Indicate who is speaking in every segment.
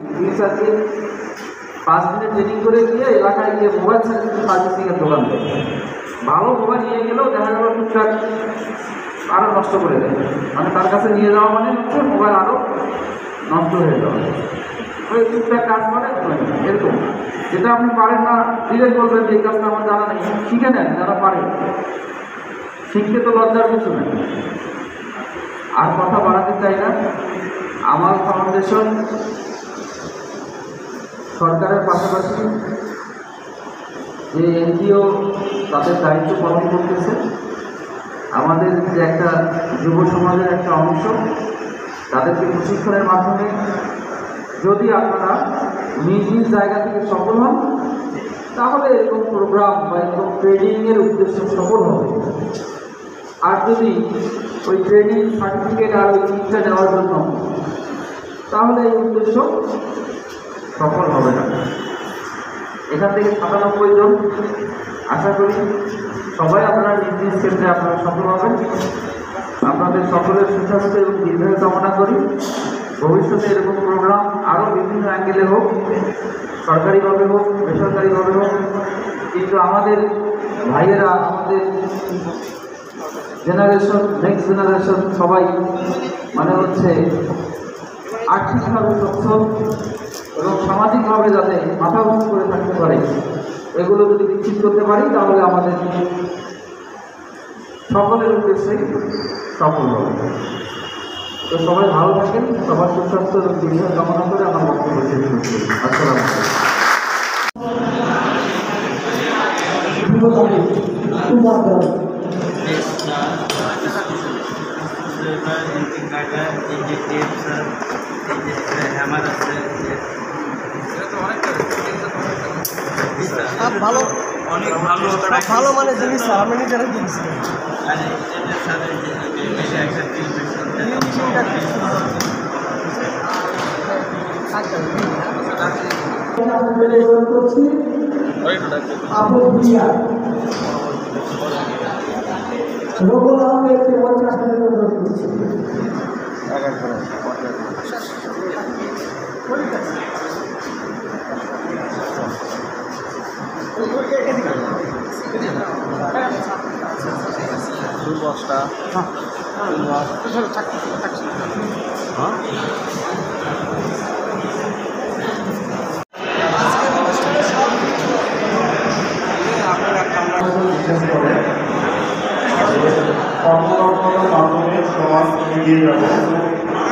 Speaker 1: আজকে 5 দিনের ট্রেনিং করে গিয়ে এলাকায় গিয়ে মোবাইল সার্ভিসিংয়ের দোকান দেয়। ভালো মোবাইল নিয়ে গেলেও দেখা গেল টুকটাক আরও নষ্ট করে দেয়, মানে তার কাছে নিয়ে যাওয়া মানে হচ্ছে মোবাইল আরও নষ্ট হয়ে যাওয়া। ওই টুকটাক কাজ মানে এরকম, যেটা আপনি পারেন না ডিরেক্ট বলবেন যে এই কাজটা আমার জানা নেই, শিখে নেন যারা পারেন, শিখতে তো লজ্জার কিছু নেই। আর কথা বাড়াতে চাই না। আমার ফাউন্ডেশন সরকারের পাশাপাশি যে এনজিও তাদের দায়িত্ব পালন করতেছে, আমাদের যে একটা যুব সমাজের একটা অংশ, তাদেরকে প্রশিক্ষণের মাধ্যমে যদি আপনারা নিজ নিজ জায়গা থেকে সফল হন, তাহলে এরকম প্রোগ্রাম বা এরকম ট্রেনিংয়ের উদ্দেশ্য সফল হবে। আর যদি ওই ট্রেনিং সার্টিফিকেট আর ওই শিক্ষা নেওয়ার জন্য, তাহলে এই উদ্দেশ্য সফল হবে না। এখান থেকে 97 জন, আশা করি সবাই আপনারা নিজ নিজ ক্ষেত্রে আপনারা সফল হবেন। আপনাদের সকলের সুস্বাস্থ্য এবং দীর্ঘায়ু কামনা করি। ভবিষ্যতে এরকম প্রোগ্রাম আরও বিভিন্ন অ্যাঙ্গেলে হোক, সরকারিভাবে হোক, বেসরকারিভাবে হোক, কিন্তু আমাদের ভাইয়েরা, আমাদের জেনারেশন, নেক্সট জেনারেশন সবাই মানে হচ্ছে আর্থিকভাবে সচ্ছল এবং সামাজিকভাবে যাতে মাথা উঁচু করে থাকতে পারে, এগুলো যদি নিশ্চিত করতে পারি, তাহলে আমাদের সকলের উদ্দেশ্যে সফল হবে। তো সবাই ভালো থাকেন, সবার সুস্বাস্থ্য এবং দীর্ঘ কামনা করে আমার বক্তব্য শেষ করছি। আসসালামু
Speaker 2: ভালো, অনেক ভালো ভালো মানে জিনিস আমি নিজেরা কিনছি। বস্তা
Speaker 3: মাধ্যমে সমাজ এগিয়ে যাবো।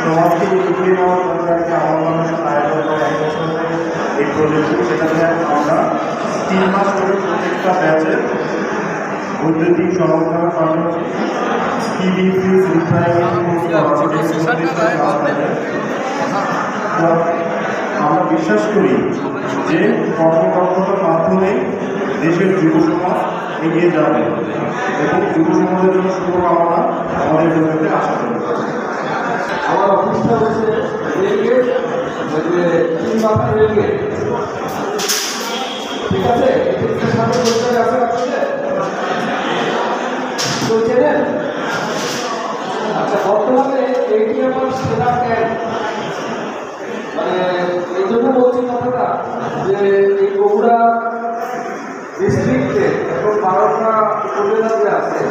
Speaker 3: সমাজকে এগিয়ে নেওয়ার জন্য একটা আমার আয়োজন করে 1 বছরের এই প্রজেক্ট, সেটাতে আমরা 3 মাস করে প্রত্যেকটা ব্যাচে বৈদ্যুতিক সমাধানের পাশাপাশি আমরা বিশ্বাস করি যে কর্মদক্ষতার মাধ্যমে দেশের যুব সমাজ এগিয়ে যাবে এবং যুব সমাজের জন্য শুভকামনা আমাদের জন্য আশা করি।
Speaker 1: আমার অফিসটা হচ্ছে রেলগেট, রেলগেট, ঠিক আছে? আচ্ছা, বর্তমানে এইটি আমার সেরা ক্যাম্প, মানে এই জন্য বলছি কথাটা যে এই বগুড়া ডিস্ট্রিক্টে এবং 12টা উপজেলা যে আছে,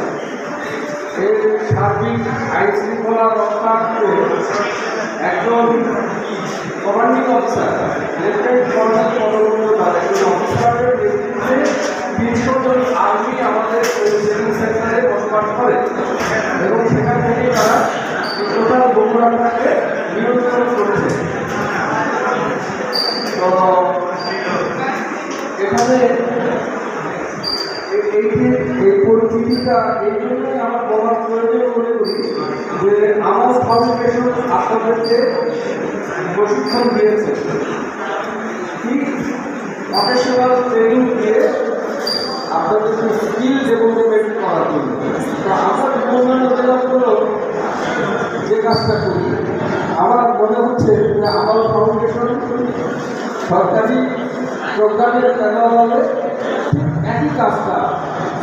Speaker 1: এর সার্বিক আইন শৃঙ্খলা রক্ষার্থে একজন কমান্ডিং অফিসার, লেফটেন্যান্ট কর্নেল পদোন্নত একজন অফিসারের নেতৃত্বে 300 জন আর্মি আমাদের ট্রেনিং সেন্টারে বসবাস করে এবং সেখান থেকে তারা টোটাল বগুড়াটাকে নিয়ন্ত্রণ করেছে। তো এখানে এই পরিস্থিতিটা এই জন্যই আমার বলার প্রয়োজন মনে করি যে আমার ফাউন্ডেশন আপনাদেরকে প্রশিক্ষণ দিয়েছে, ঠিক প্রফেশনাল ট্রেনিং দিয়ে আপনাদেরকে স্কিল ডেভেলপমেন্ট করার জন্য। তো আমার ডেভেলপমেন্ট হলো যে কাজটা করি, আমার মনে হচ্ছে যে আমার ফাউন্ডেশন সরকারি প্রোগ্রামের টাকাওয়ালে একই কাজটা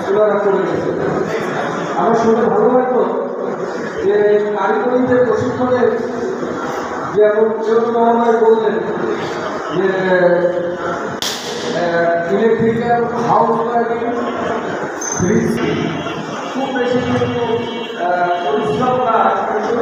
Speaker 1: ওনারা করে গেছে। আমার শুনে ভালো লাগলো যে কারিগরি যে প্রশিক্ষণের যে এখন মহামায় বললেন
Speaker 4: যে ইলেকট্রিক্যাল হাউস ওয়ারিং, ফ্রিজ, খুব বেশি কিন্তু পরিশ্রম না, কিন্তু